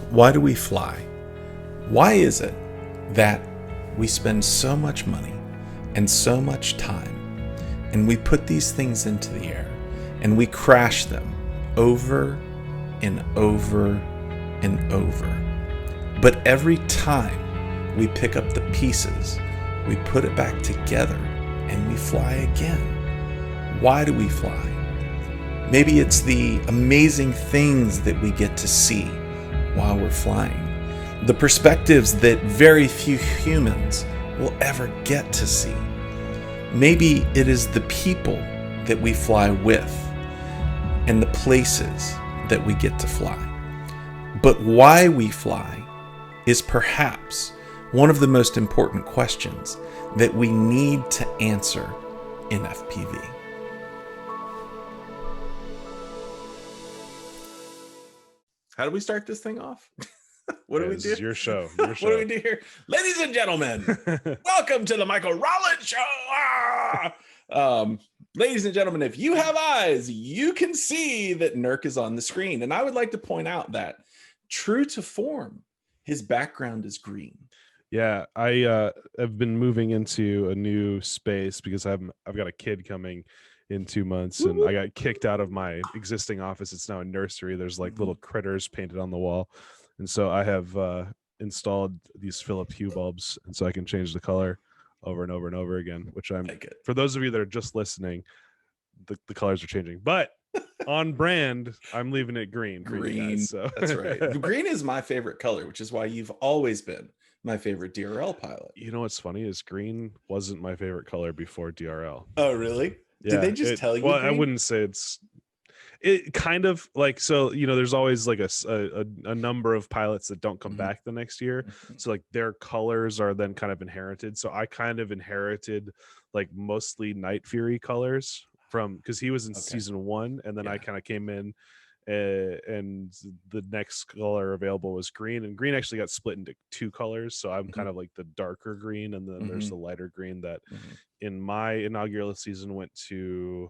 Why do we fly? Why is it that we spend so much money and so much time and we put these things into the air and we crash them over and over and over? But every time we pick up the pieces, we put it back together and we fly again. Why do we fly? Maybe it's the amazing things that we get to see while we're flying, the perspectives that very few humans will ever get to see. Maybe it is the people that we fly with and the places that we get to fly. But why we fly is perhaps one of the most important questions that we need to answer in FPV. How do we start this thing off? What do we do? Your show. What do we do here? Ladies and gentlemen, welcome to the Michael Rollins Show. Ladies and gentlemen, if you have eyes, you can see that Nerk is on the screen. And I would like to point out that, true to form, his background is green. Yeah, I have been moving into a new space because I've got a kid coming in 2 months, and I got kicked out of my existing office. It's now a nursery. There's like little critters painted on the wall, and so I have installed these Philips Hue bulbs, and so I can change the color over and over and over again. Which for those of you that are just listening, the colors are changing, but on brand, I'm leaving it green. Green, guys, so. That's right. Green is my favorite color, which is why you've always been my favorite DRL pilot. You know what's funny is green wasn't my favorite color before DRL. Oh, really? Yeah, did they just tell you? Well, green? I wouldn't say it kind of like, so, you know, there's always like a number of pilots that don't come back the next year. So like their colors are then kind of inherited. So I kind of inherited like mostly Night Fury colors from, because he was in season 1, and then I kind of came in and the next color available was green, and green actually got split into 2 colors. So I'm kind of like the darker green, and then there's the lighter green that in my inaugural season went to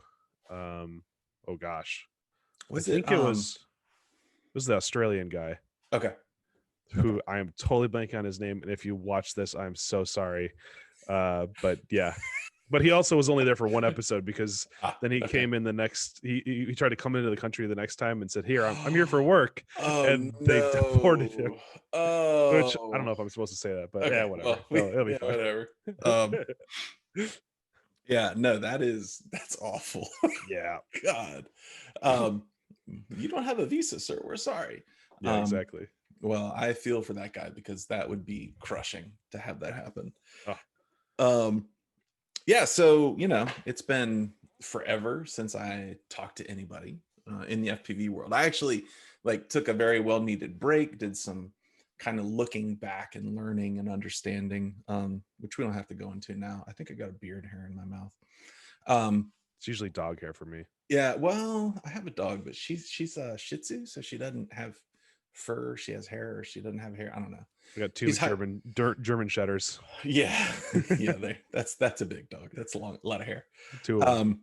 oh gosh, I think it was the Australian guy, who I am totally blanking on his name, and if you watch this, I'm so sorry, but yeah. But he also was only there for 1 episode, because then he came in the next. He tried to come into the country the next time and said, "Here, I'm here for work," and they deported him. Which I don't know if I'm supposed to say that, but yeah, whatever. Well, it'll be fine. Whatever. Yeah, no, that's awful. Yeah, God, you don't have a visa, sir. We're sorry. Yeah, exactly. Well, I feel for that guy, because that would be crushing to have that happen. Yeah, so, you know, it's been forever since I talked to anybody in the FPV world. I actually took a very well-needed break, did some kind of looking back and learning and understanding, which we don't have to go into now. I think I got a beard hair in my mouth. It's usually dog hair for me. Yeah, well, I have a dog, but she's a Shih Tzu, so she doesn't have fur. She has hair, or she doesn't have hair. I don't know. We got 2 German shedders. Yeah, yeah, that's a big dog. That's a lot of hair. 2 of them.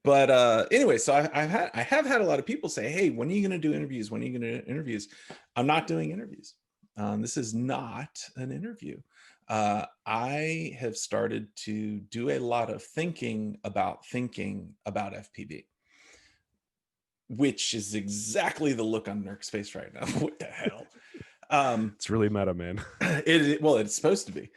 But anyway, so I have had a lot of people say, "Hey, when are you going to do interviews? When are you going to do interviews?" I'm not doing interviews. This is not an interview. I have started to do a lot of thinking about FPV, which is exactly the look on Nerk's face right now. What the hell? It's really meta, man. It's supposed to be.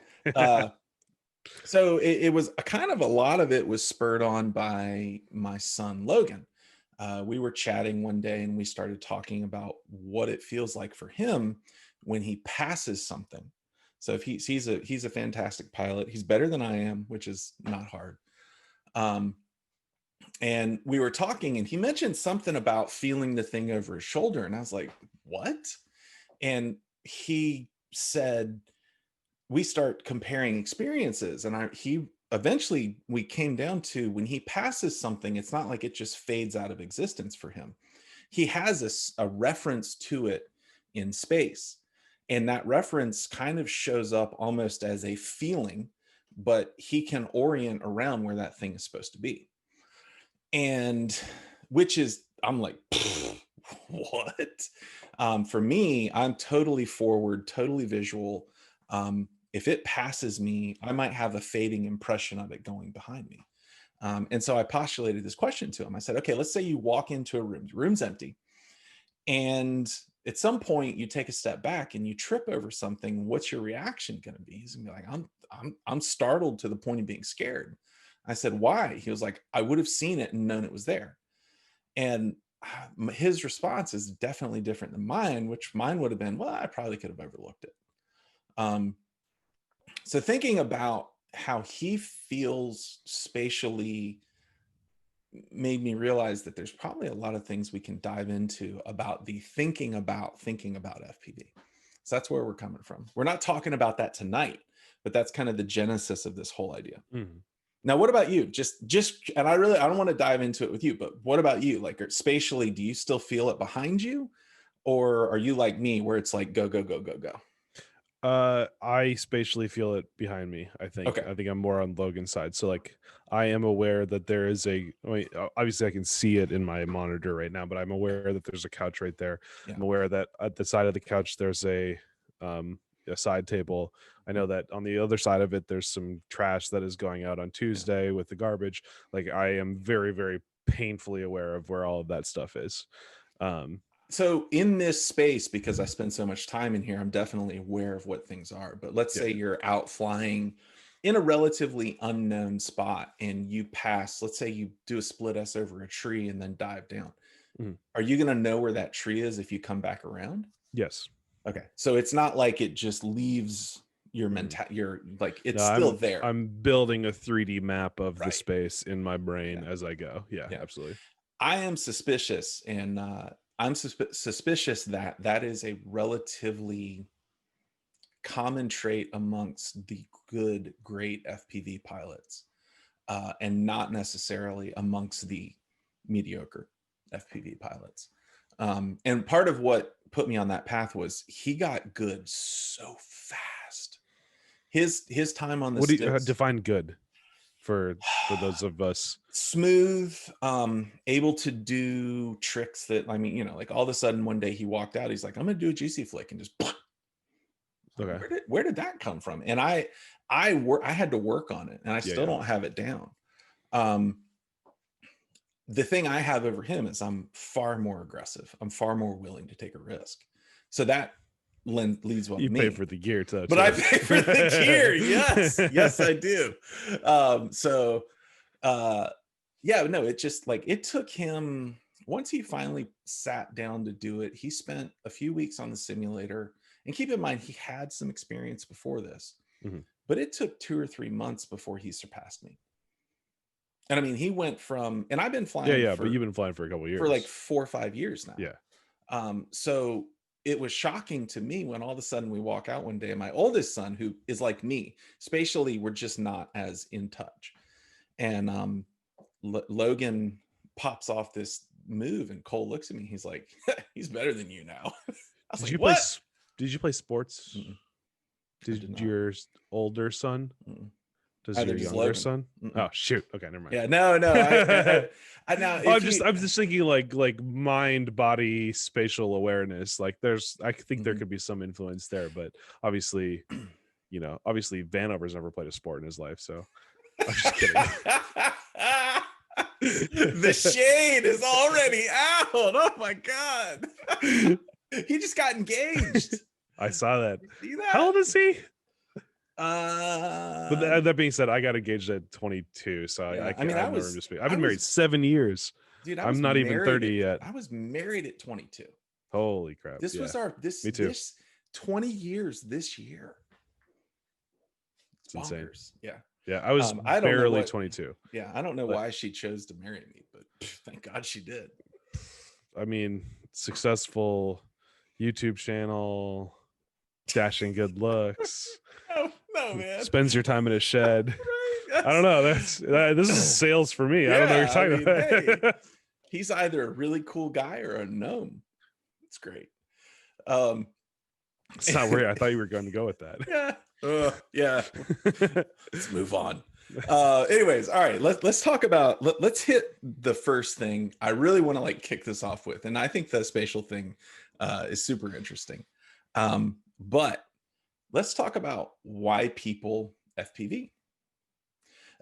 So it was kind of, a lot of it was spurred on by my son Logan. We were chatting one day, and we started talking about what it feels like for him when he passes something. So if he's a fantastic pilot. He's better than I am, which is not hard. And we were talking, and he mentioned something about feeling the thing over his shoulder, and I was like, "What?" And he said, we start comparing experiences, and eventually we came down to, when he passes something, it's not like it just fades out of existence for him. He has a reference to it in space, and that reference kind of shows up almost as a feeling, but he can orient around where that thing is supposed to be. And which is, I'm like, what? For me, I'm totally forward, totally visual. If it passes me, I might have a fading impression of it going behind me. And so I postulated this question to him. I said, okay, let's say you walk into a room, the room's empty, and at some point you take a step back and you trip over something. What's your reaction going to be? He's gonna be like, I'm startled to the point of being scared. I said, why? He was like, I would have seen it and known it was there. And his response is definitely different than mine, which mine would have been, well, I probably could have overlooked it. So thinking about how he feels spatially made me realize that there's probably a lot of things we can dive into about the thinking about FPV. So that's where we're coming from. We're not talking about that tonight, but that's kind of the genesis of this whole idea. Mm-hmm. Now, what about you? Just, and I don't want to dive into it with you, but what about you? Like spatially, do you still feel it behind you, or are you like me where it's like, go, go, go, go, go? I spatially feel it behind me. I think. Okay. I think I'm more on Logan's side. So like, I am aware that there is obviously I can see it in my monitor right now, but I'm aware that there's a couch right there. Yeah. I'm aware that at the side of the couch there's a side table. I know that on the other side of it there's some trash that is going out on Tuesday with the garbage. Like, I am very, very painfully aware of where all of that stuff is. So in this space, because I spend so much time in here, I'm definitely aware of what things are. But let's say you're out flying in a relatively unknown spot and you pass, let's say you do a split S over a tree and then dive down. Mm-hmm. Are you going to know where that tree is if you come back around? Yes. Okay. So it's not like it just leaves your you're like, it's still there. I'm building a 3D map of the space in my brain as I go. Yeah, absolutely. I am suspicious, and I'm suspicious that that is a relatively common trait amongst the great FPV pilots, and not necessarily amongst the mediocre FPV pilots. And part of what put me on that path was he got good so fast. His time on the what do you define good for those of us? Smooth, able to do tricks that, I mean, like all of a sudden one day he walked out, he's like, I'm gonna do a GC flick, and just okay. Where did that come from? And I had to work on it, and I still don't have it down. The thing I have over him is I'm far more aggressive. I'm far more willing to take a risk. So that leads well. You pay for the gear too, but I pay for the gear. Yes, I do. No, it just like it took him, once he finally sat down to do it, he spent a few weeks on the simulator. And keep in mind, he had some experience before this, but it took 2 or 3 months before he surpassed me. And I mean, he went from, and I've been flying. But you've been flying for a couple of years, for like 4 or 5 years now. Yeah. So it was shocking to me when all of a sudden we walk out one day, and my oldest son, who is like me, spatially, we're just not as in touch. And Logan pops off this move, and Cole looks at me. He's like, he's better than you now. I was like, what? Did you play sports? Mm-mm. Did your older son? Mm-mm. Does your younger son? Mm-mm. Oh shoot! Okay, never mind. Yeah, no. I'm just thinking like mind, body, spatial awareness. Like I think there could be some influence there, but obviously, Vanover's never played a sport in his life, so I'm just kidding. The shade is already out. Oh my god! He just got engaged. I saw that. See that? How old is he? But that being said, I got engaged at 22, so I can't. I've been married 7 years. Dude, I'm not even 30 yet. I was married at 22. Holy crap! This was Me too. This 20 years this year. It's insane. Yeah. I was barely 22. Yeah, I don't know why she chose to marry me, but thank God she did. I mean, successful YouTube channel, dashing good looks. No, man. Spends your time in a shed. Right, I don't know. This is sales for me. I don't know what you're talking about. Hey, he's either a really cool guy or a gnome. It's great. It's not weird. I thought you were going to go with that. Yeah. Yeah. Let's move on. Anyways, all right, let's talk about, let's hit the first thing I really want to like kick this off with. And I think the spatial thing is super interesting. But let's talk about why people FPV.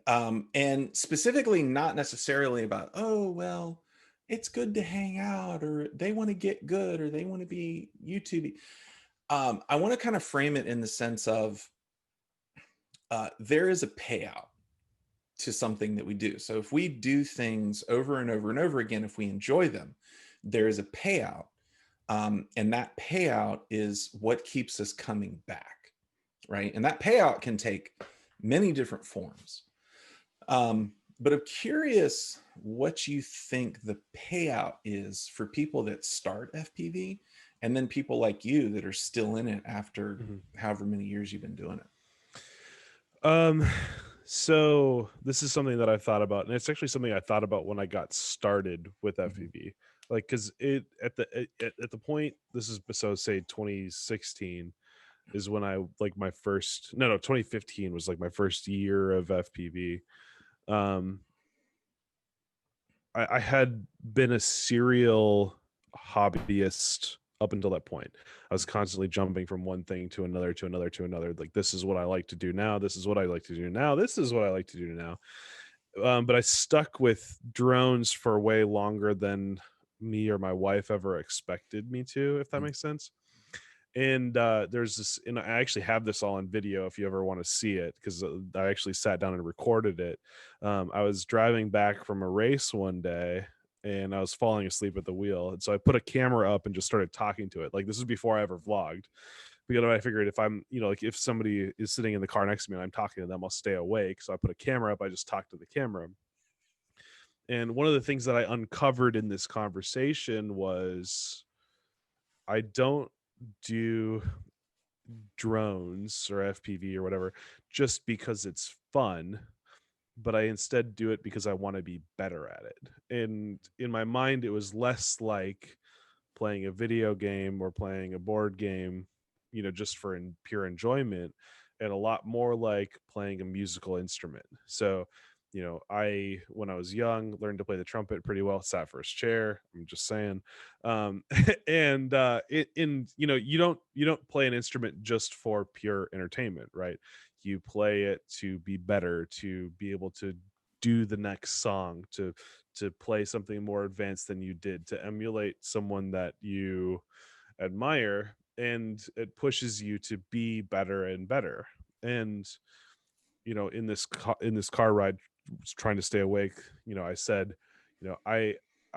And specifically not necessarily about, oh, well, it's good to hang out, or they want to get good, or they want to be YouTube. I want to kind of frame it in the sense of there is a payout to something that we do. So if we do things over and over and over again, if we enjoy them, there is a payout. And that payout is what keeps us coming back, right? And that payout can take many different forms. But I'm curious what you think the payout is for people that start FPV, and then people like you that are still in it after however many years you've been doing it. So this is something that I thought about, and it's actually something I thought about when I got started with FPV. Like, because it at the point, this is, so say 2016 is when I like my first, no 2015 was like my first year of FPV. I had been a serial hobbyist up until that point. I was constantly jumping from one thing to another, to another, to another. Like, this is what I like to do now. This is what I like to do now. This is what I like to do now. But I stuck with drones for way longer than me or my wife ever expected me to, if that makes sense. And there's this, and I actually have this all on video if you ever want to see it, because I actually sat down and recorded it. I was driving back from a race one day, and I was falling asleep at the wheel, and so I put a camera up and just started talking to it. Like, this is before I ever vlogged, because I figured if I'm, like if somebody is sitting in the car next to me and I'm talking to them, I'll stay awake. So I put a camera up, I just talked to the camera. And one of the things that I uncovered in this conversation was, I don't do drones or FPV or whatever just because it's fun, but I instead do it because I want to be better at it. And in my mind, it was less like playing a video game or playing a board game, just for pure enjoyment, and a lot more like playing a musical instrument. So, when I was young, learned to play the trumpet pretty well, sat first chair. I'm just saying. And you don't play an instrument just for pure entertainment, right? You play it to be better, to be able to do the next song, to play something more advanced than you did, to emulate someone that you admire, and it pushes you to be better and better. And in this car ride, trying to stay awake, I said, I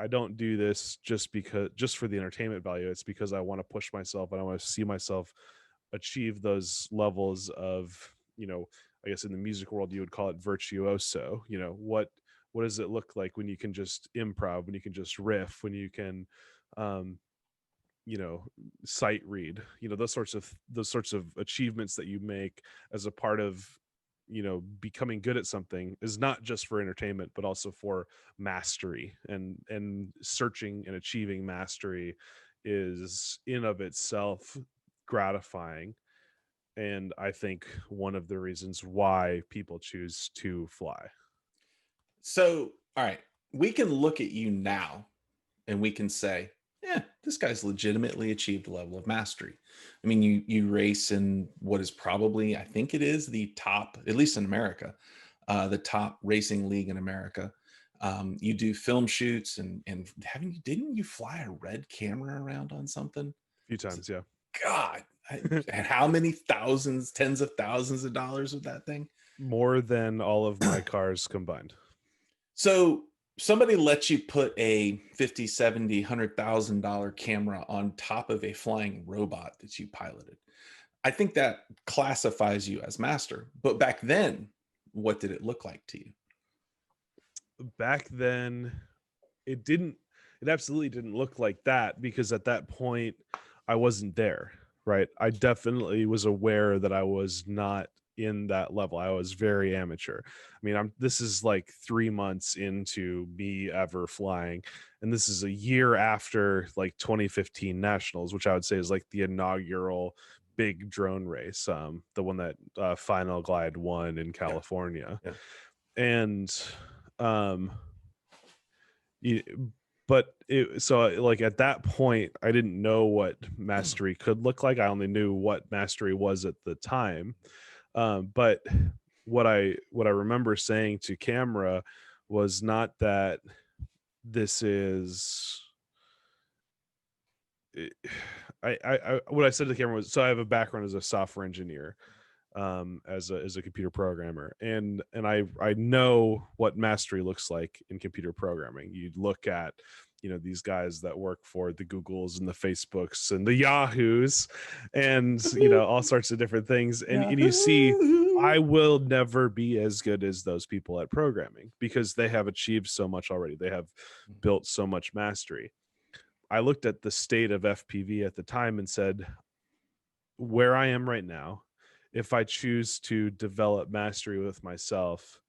don't do this just for the entertainment value. It's because I want to push myself, and I want to see myself achieve those levels of, I guess in the music world you would call it virtuoso. What does it look like when you can just improv, when you can just riff, when you can sight read, those sorts of achievements that you make as a part of becoming good at something, is not just for entertainment but also for mastery, and searching and achieving mastery is in of itself gratifying. And I think one of the reasons why people choose to fly. So, all right, we can look at you now and we can say, yeah, this guy's legitimately achieved a level of mastery. I mean, you race in what is probably, I think it is the top, at least in America, the top racing league in America. You do film shoots, and didn't you fly a red camera around on something? A few times, yeah. God, how many thousands, tens of thousands of dollars with that thing? More than all of my cars combined. So somebody lets you put a 50, 70, $100,000 camera on top of a flying robot that you piloted. I think that classifies you as master. But back then, what did it look like to you? Back then, it absolutely didn't look like that, because at that point I wasn't there, right? I definitely was aware that I was not in that level. I was very amateur. I mean, this is like 3 months into me ever flying, and this is a year after like 2015 nationals, which I would say is like the inaugural big drone race, the one that Final Glide won in California. Yeah. and um you, but so like at that point I didn't know what mastery could look like. I only knew what mastery was at the time. But what I remember saying to camera was not that this is what I said to the camera was, so I have a background as a software engineer, as a computer programmer, and I know what mastery looks like in computer programming. You look at, these guys that work for the Googles and the Facebooks and the Yahoos, and all sorts of different things, and you see I will never be as good as those people at programming because they have achieved so much already. They have built so much mastery. I looked at the state of FPV at the time and said, where I am right now, if I choose to develop mastery with myself,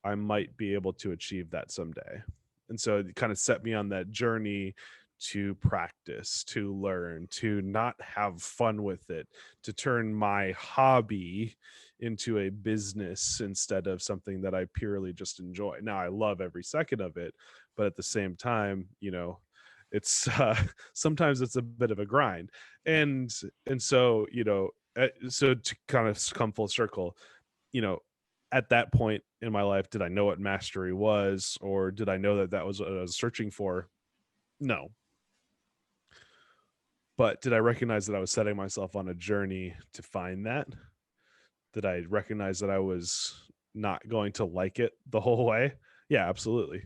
I might be able to achieve that someday. And so it kind of set me on that journey to practice, to learn, to not have fun with it, to turn my hobby into a business instead of something that I purely just enjoy. Now, I love every second of it, but at the same time, it's sometimes it's a bit of a grind. And so, so to kind of come full circle, you know, at that point in my life, did I know what mastery was, or did I know that that was what I was searching for? No. But did I recognize that I was setting myself on a journey to find that? Did I recognize that I was not going to like it the whole way? Yeah, absolutely.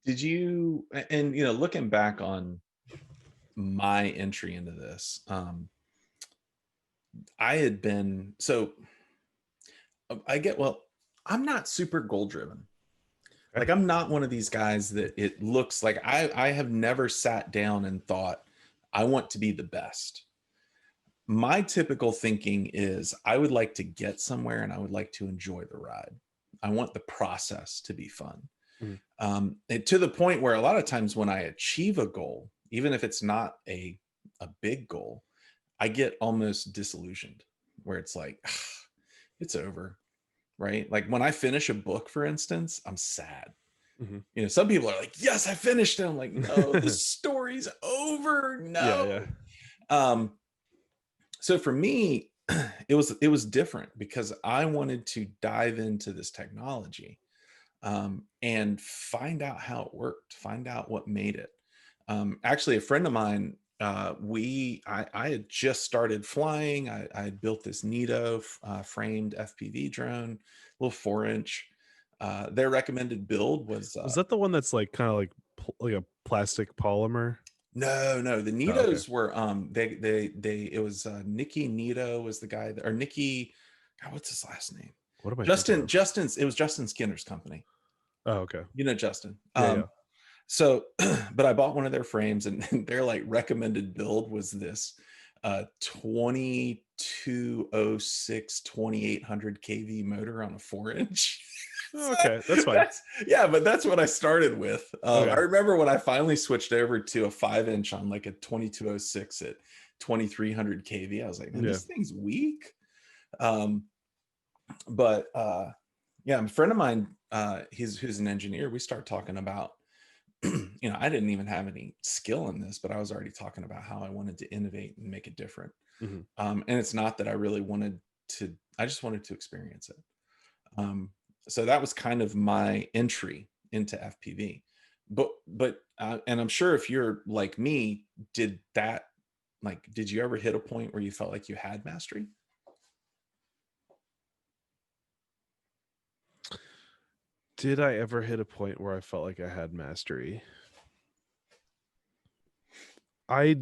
Did you, and looking back on my entry into this, I had been, so well, I'm not super goal driven. Okay. Like, I'm not one of these guys that it looks like I have never sat down and thought, I want to be the best. My typical thinking is I would like to get somewhere and I would like to enjoy the ride. I want the process to be fun. Mhm. And to the point where a lot of times when I achieve a goal, even if it's not a big goal, I get almost disillusioned, where it's like, it's over, right? Like when I finish a book, for instance, I'm sad. Mhm. Some people are like, yes, I finished it. I'm like, no, the story's over. Yeah, No. yeah. So for me, it was different because I wanted to dive into this technology, and find out how it worked, find out what made it. Actually, a friend of mine, I had just started flying. I had built this Nito framed FPV drone, little 4-inch. Their recommended build was Was that the one that's like kind of like a plastic polymer? no, the Oh, okay. Nitos were they it was Nikki Nito was the guy that, or Nikki, God, what's his last name? What am I thinking of? It was Justin Skinner's company. Oh, okay. Justin. Yeah, yeah. So, but I bought one of their frames, and their like recommended build was this 2206 2800 kV motor on a 4-inch. Oh, okay, that's fine. Yeah, but that's what I started with. I Okay. remember when I finally switched over to a 5-inch on like a 2206 at 2300 kV. I was like, man, Yeah. this thing's weak. Um, but yeah, a friend of mine, who's an engineer, we start talking about, I didn't even have any skill in this, but I was already talking about how I wanted to innovate and make it different. Hmm. And it's not that I really wanted to, I just wanted to experience it. So that was kind of my entry into FPV. But and I'm sure if you're like me, did you ever hit a point where you felt like you had mastery? Did I ever hit a point where I felt like I had mastery? I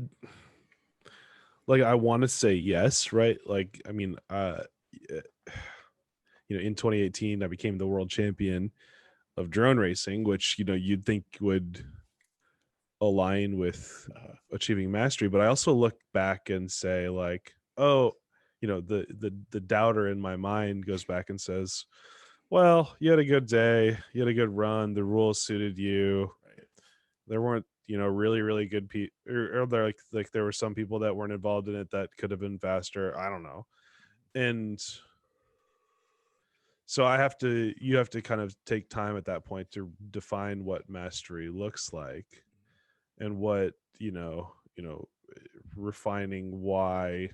I want to say yes, right? Like, I mean, in 2018, I became the world champion of drone racing, which you'd think would align with achieving mastery. But I also look back and say, like, oh, the doubter in my mind goes back and says, well, you had a good day, you had a good run, the rules suited you. Right. There weren't really really good people, or there like there were some people that weren't involved in it that could have been faster. I don't know. And So you have to kind of take time at that point to define what mastery looks like, and what, refining why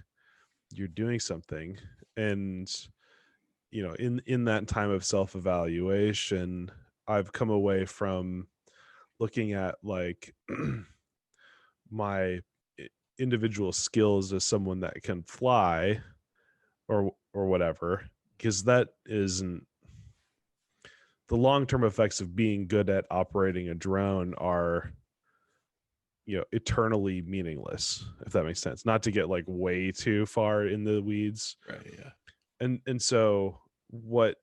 you're doing something. And, in that time of self-evaluation, I've come away from looking at like my individual skills as someone that can fly, or whatever, because that isn't the long-term effects of being good at operating a drone are, eternally meaningless, if that makes sense. Not to get like way too far in the weeds. Right. Yeah. And so what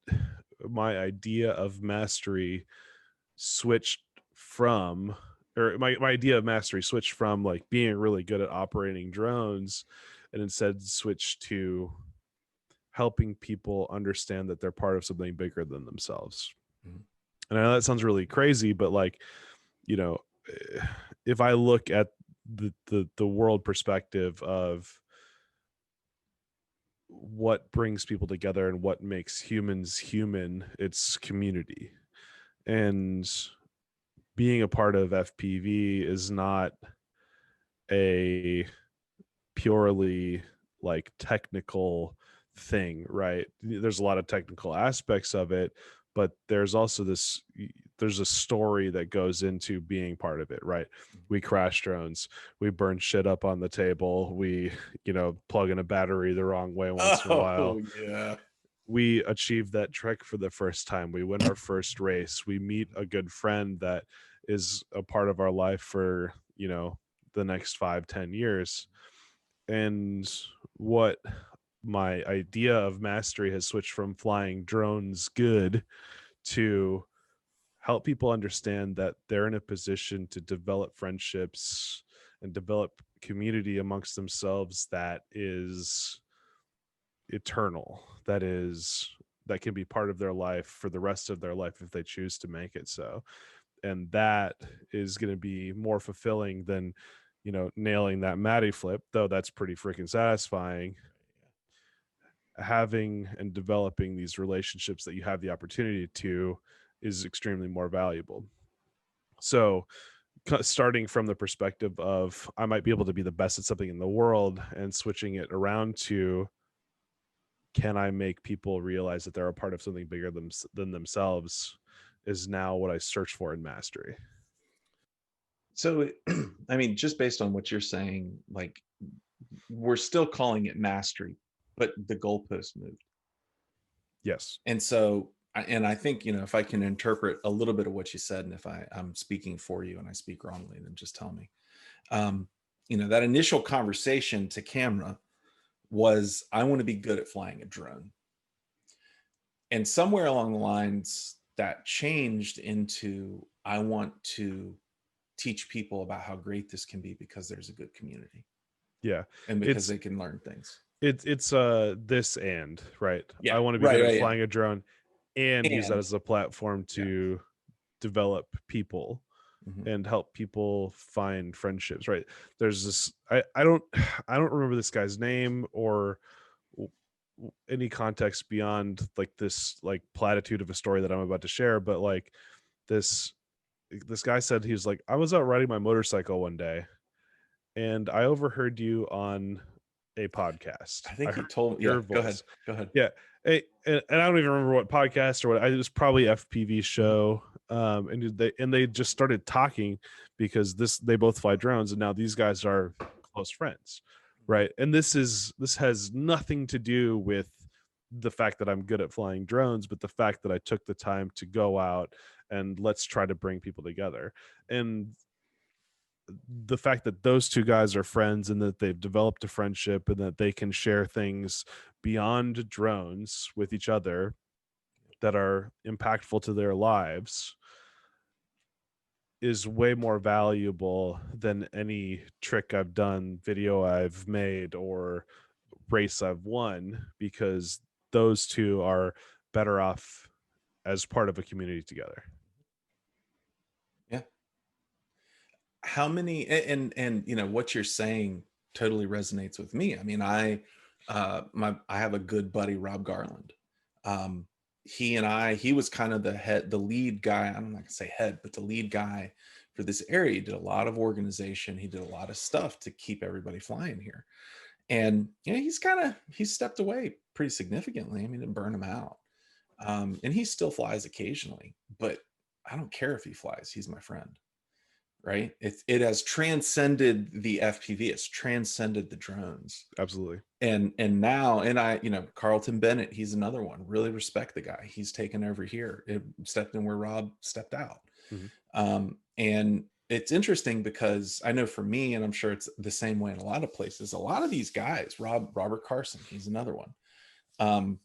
my idea of mastery switched from, or my idea of mastery switched from like being really good at operating drones, and instead switched to helping people understand that they're part of something bigger than themselves. Mhm. And I know that sounds really crazy, but like, you know, if I look at the world perspective of what brings people together and what makes humans human, it's community. And being a part of FPV is not a purely like technical thing, right? There's a lot of technical aspects of it, but there's also there's a story that goes into being part of it, right? We crash drones, we burn shit up on the table, we, plug in a battery the wrong way once in a while, Oh yeah. we achieve that trek for the first time, we win our first race, we meet a good friend that is a part of our life for, the next 5-10 years. And what my idea of mastery has switched from flying drones good to help people understand that they're in a position to develop friendships and develop community amongst themselves that is eternal, that can be part of their life for the rest of their life if they choose to make it so. And that is going to be more fulfilling than, nailing that Maddie flip, though that's pretty freaking satisfying. Having and developing these relationships that you have the opportunity to is extremely more valuable. So starting from the perspective of I might be able to be the best at something in the world, and switching it around to, can I make people realize that they're a part of something bigger than themselves, is now what I search for in mastery. So, I mean, just based on what you're saying, like we're still calling it mastery, but the goalpost moved. Yes. And so, and I think, if I can interpret a little bit of what you said, and if I'm speaking for you and I speak wrongly, then just tell me. That initial conversation to camera was, I want to be good at flying a drone. And somewhere along the lines that changed into, I want to teach people about how great this can be because there's a good community. Yeah. And because they can learn things. It's this, and right. Yeah. I want to be right, good at right, flying a drone and use that And as a platform to develop people mhm. and help people find friendships, right? There's this I don't I don't remember this guy's name or any context beyond like this like platitude of a story that I'm about to share, but like this guy said, he was like, I was out riding my motorcycle one day and I overheard you on a podcast. I think I he heard told, your go ahead. voice. Go ahead. Yeah. Hey, and I don't even remember what podcast or what. It was probably FPV show. And they just started talking because they both fly drones, and now these guys are close friends, right? And this has nothing to do with the fact that I'm good at flying drones, but the fact that I took the time to go out and let's try to bring people together. And the fact that those two guys are friends and that they've developed a friendship and that they can share things beyond drones with each other that are impactful to their lives is way more valuable than any trick I've done, video I've made, or race I've won, because those two are better off as part of a community together. Yeah. How many, and what you're saying totally resonates with me. I mean, I have a good buddy, Rob Garland. he was kind of the lead guy. I'm not gonna say head, but the lead guy for this area. He did a lot of organization. He did a lot of stuff to keep everybody flying here. And he's stepped away pretty significantly. I mean, it burned him out. And he still flies occasionally, but I don't care if he flies. He's my friend, right? It has transcended the FPV. It's transcended the drones. Absolutely. And now, Carlton Bennett, he's another one. Really respect the guy. He's taken over here. It stepped in where Rob stepped out. And it's interesting because I know for me, and I'm sure it's the same way in a lot of places, a lot of these guys, Robert Carson, he's another one.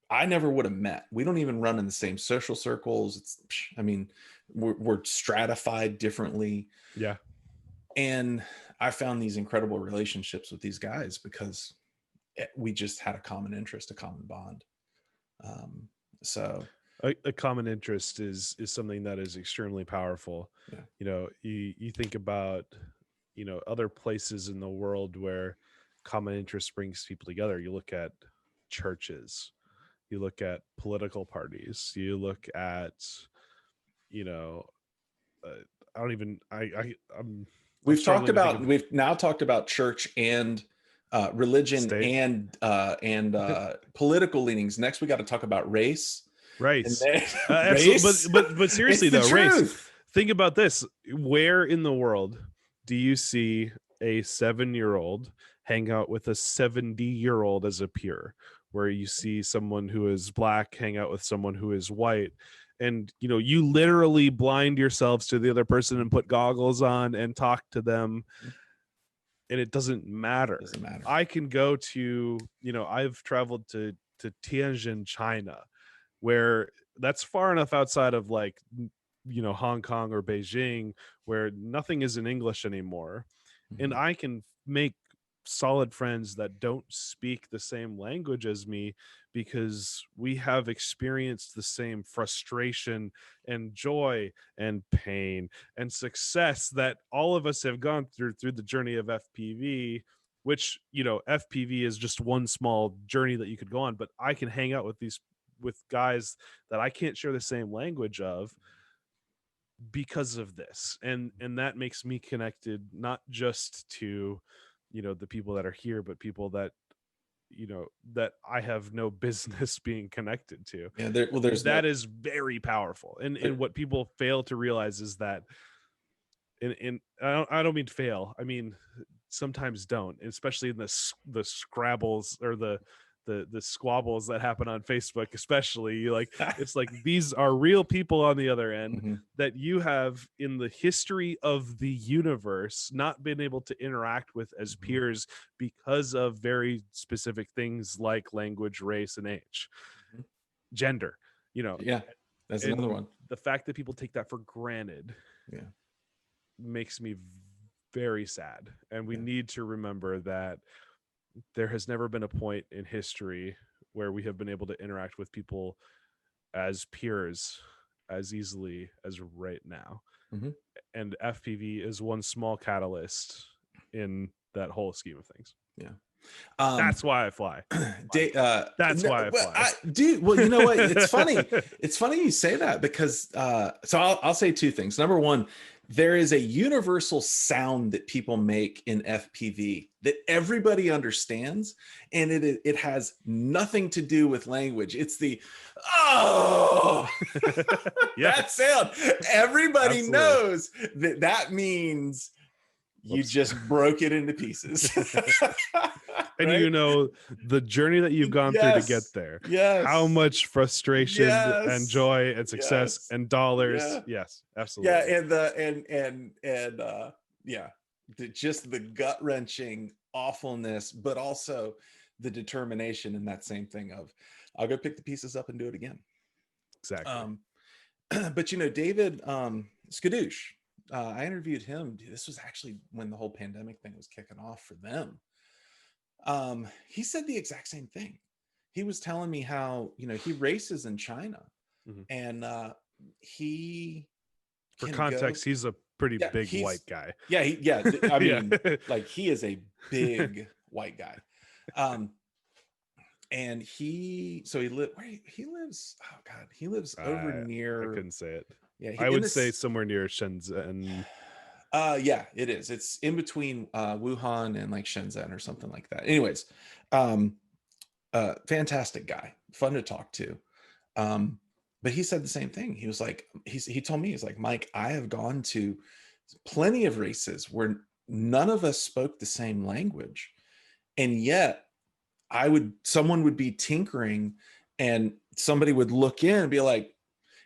I never would have met. We don't even run in the same social circles. We're stratified differently. Yeah. And I found these incredible relationships with these guys because we just had a common interest, a common bond. So a common interest is something that is extremely powerful. Yeah. You think about, other places in the world where common interest brings people together. You look at churches, you look at political parties, you look at, we've now talked about church and religion state. and political leanings. Next, we got to talk about race. Race. Race. But seriously though, truth. Race. Think about this. Where in the world do you see a 7-year-old hang out with a 70-year-old as a peer? Where you see someone who is black hang out with someone who is white, and you literally blind yourselves to the other person and put goggles on and talk to them, and it doesn't matter. I can go to, I've traveled to Tianjin, China, where that's far enough outside of like, Hong Kong or Beijing, where nothing is in English anymore. And I can make solid friends that don't speak the same language as me because we have experienced the same frustration and joy and pain and success that all of us have gone through the journey of FPV, which, FPV is just one small journey that you could go on, but I can hang out with guys that I can't share the same language of because of this. And that makes me connected, not just to, the people that are here, but people that, that I have no business being connected to. Yeah. That is very powerful. And what people fail to realize is that, and I don't mean fail. I mean, sometimes don't, especially in the scrabbles or the squabbles that happen on Facebook, especially. It's like these are real people on the other end that you have in the history of the universe not been able to interact with as peers because of very specific things like language, race, and age, gender, Yeah, that's another one. The fact that people take that for granted makes me very sad. And we need to remember that there has never been a point in history where we have been able to interact with people as peers as easily as right now. And FPV is one small catalyst in that whole scheme of things. Yeah. That's why I fly. That's why I fly. Well, you know what? It's funny. It's funny you say that because so I'll say two things. Number one, there is a universal sound that people make in FPV that everybody understands, and it has nothing to do with language. It's the that sound. Everybody knows that means you just broke it into pieces. And right? The journey that you've gone through to get there. Yes. How much frustration and joy and success and dollars. Yes, absolutely. Yeah, just the gut-wrenching awfulness, but also the determination in that same thing of I'll go pick the pieces up and do it again. Exactly. But David Skadoosh, I interviewed him. This was actually when the whole pandemic thing was kicking off for them. He said the exact same thing. He was telling me how, he races in China, and he, for context, he's a pretty big white guy. I mean, like he is a big white guy. and he lives where he lives. Oh God, he lives over I near. couldn't say it. Yeah, I in would say this. somewhere near Shenzhen. Yeah, it is. It's in between Wuhan and like Shenzhen or something like that. Anyways, um, fantastic guy, fun to talk to. Um, but he said the same thing. He was like, he told me, he's like, Mike, I have gone to plenty of races where none of us spoke the same language, and yet someone would be tinkering, and somebody would look in and be like,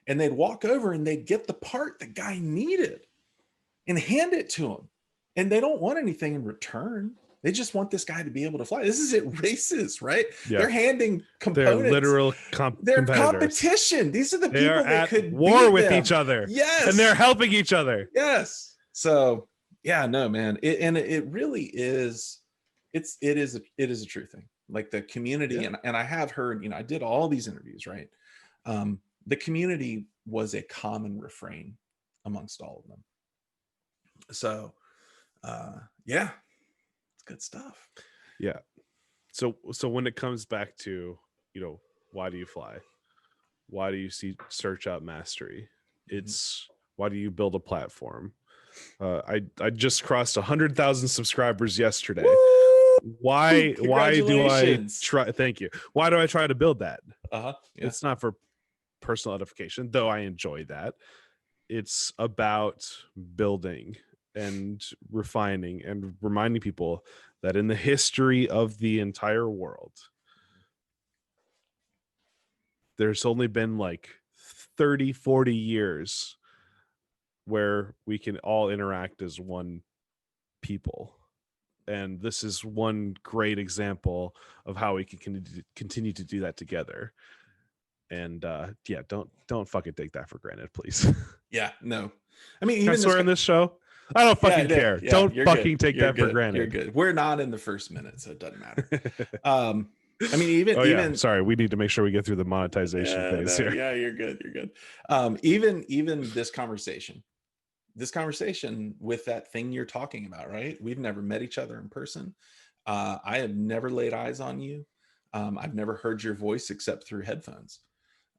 and they'd walk over and they'd get the part the guy needed and hand it to him. And they don't want anything in return. They just want this guy to be able to fly. This is at races, right? Yeah. They're handing They're components. literal They're competitors. competition. These are the They are people that at could war beat with them. each other. Yes. And they're helping each other. Yes. So yeah, no, man. It really is. It is a true thing. Like the community, and I have heard, I did all these interviews, right? The community was a common refrain amongst all of them. So yeah, it's good stuff. Yeah. So when it comes back to, why do you fly? Why do you search out mastery? It's why do you build a platform? I just crossed 100,000 subscribers yesterday. Woo! Why do I try? Thank you. Why do I try to build that? Yeah. It's not for personal edification, though I enjoy that. It's about building and refining and reminding people that in the history of the entire world, there's only been like 30, 40 years where we can all interact as one people. And this is one great example of how we can continue to do that together. And yeah, don't fucking take that for granted, please. Yeah, no. I mean, even swear in this show, I don't fucking care. Don't fucking take that for granted. You're good. We're not in the first minute, so it doesn't matter. I mean, even sorry, we need to make sure we get through the monetization phase here. Yeah, you're good. You're good. Even this conversation with that thing you're talking about, right? We've never met each other in person. I have never laid eyes on you. I've never heard your voice except through headphones.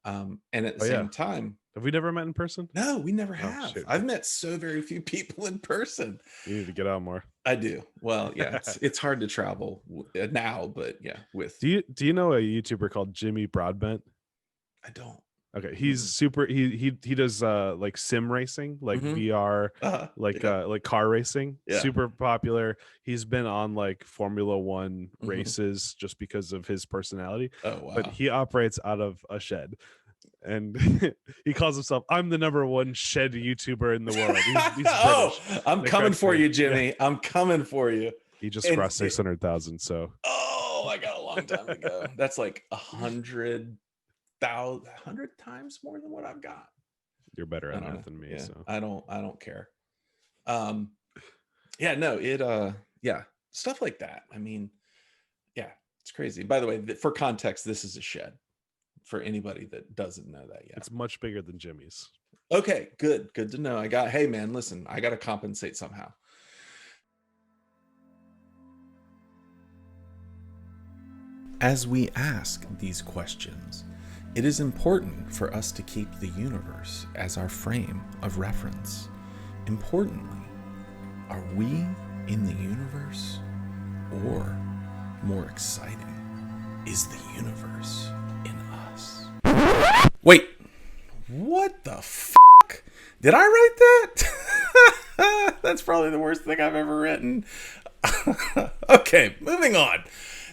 And at the same time, have we never met in person? No, we never have. I've met so very few people in person. You need to get out more. I do. Well, yeah, it's hard to travel now, but yeah. Do you know a YouTuber called Jimmy Broadbent? I don't. Okay, he's super. He does like sim racing, like VR, like car racing. Yeah. Super popular. He's been on like Formula One races just because of his personality. Oh wow! But he operates out of a shed, and he calls himself, "I'm the #1 shed YouTuber in the world." He's British. I'm coming for you, Jimmy. Yeah. I'm coming for you. He just crossed 600,000. So. Oh, I got a long time to go. That's like 100 times more than what I've got. You're better at math than me. Yeah, so I don't care. Yeah, no, yeah, stuff like that. I mean, yeah, it's crazy. By the way, for context, this is a shed for anybody that doesn't know that yet. It's much bigger than Jimmy's. Okay, good to know. Hey man, listen, I got to compensate somehow. As we ask these questions, it is important for us to keep the universe as our frame of reference. Importantly, are we in the universe? Or, more exciting, is the universe in us? Wait, what the fuck? Did I write that? That's probably the worst thing I've ever written. Okay, moving on.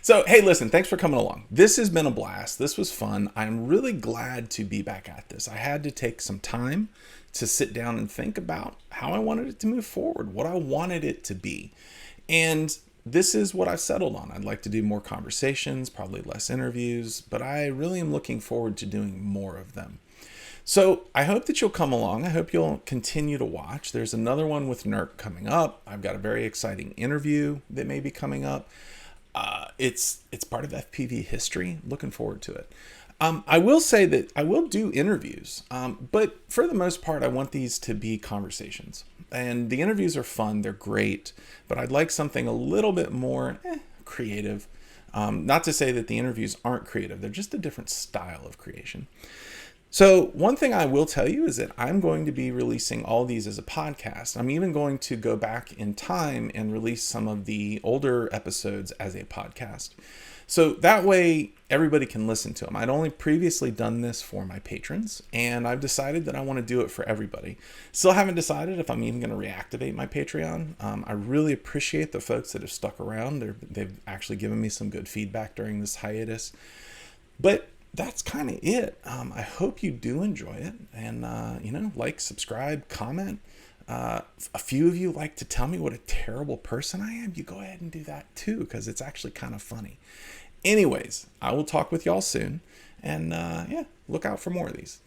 So, hey, listen, thanks for coming along. This has been a blast. This was fun. I'm really glad to be back at this. I had to take some time to sit down and think about how I wanted it to move forward, what I wanted it to be. And this is what I've settled on. I'd like to do more conversations, probably less interviews, but I really am looking forward to doing more of them. So I hope that you'll come along. I hope you'll continue to watch. There's another one with Nerk coming up. I've got a very exciting interview that may be coming up. It's part of FPV history. Looking forward to it. I will say that I will do interviews, but for the most part, I want these to be conversations. And the interviews are fun. They're great, but I'd like something a little bit more creative. Not to say that the interviews aren't creative, they're just a different style of creation. So one thing I will tell you is that I'm going to be releasing all these as a podcast. I'm even going to go back in time and release some of the older episodes as a podcast. So that way everybody can listen to them. I'd only previously done this for my patrons, and I've decided that I want to do it for everybody. Still haven't decided if I'm even going to reactivate my Patreon. I really appreciate the folks that have stuck around. They've actually given me some good feedback during this hiatus. But that's kind of it. I hope you do enjoy it, and like, subscribe, comment. A few of you like to tell me what a terrible person I am. You go ahead and do that too, because it's actually kind of funny. Anyways, I will talk with y'all soon, and look out for more of these.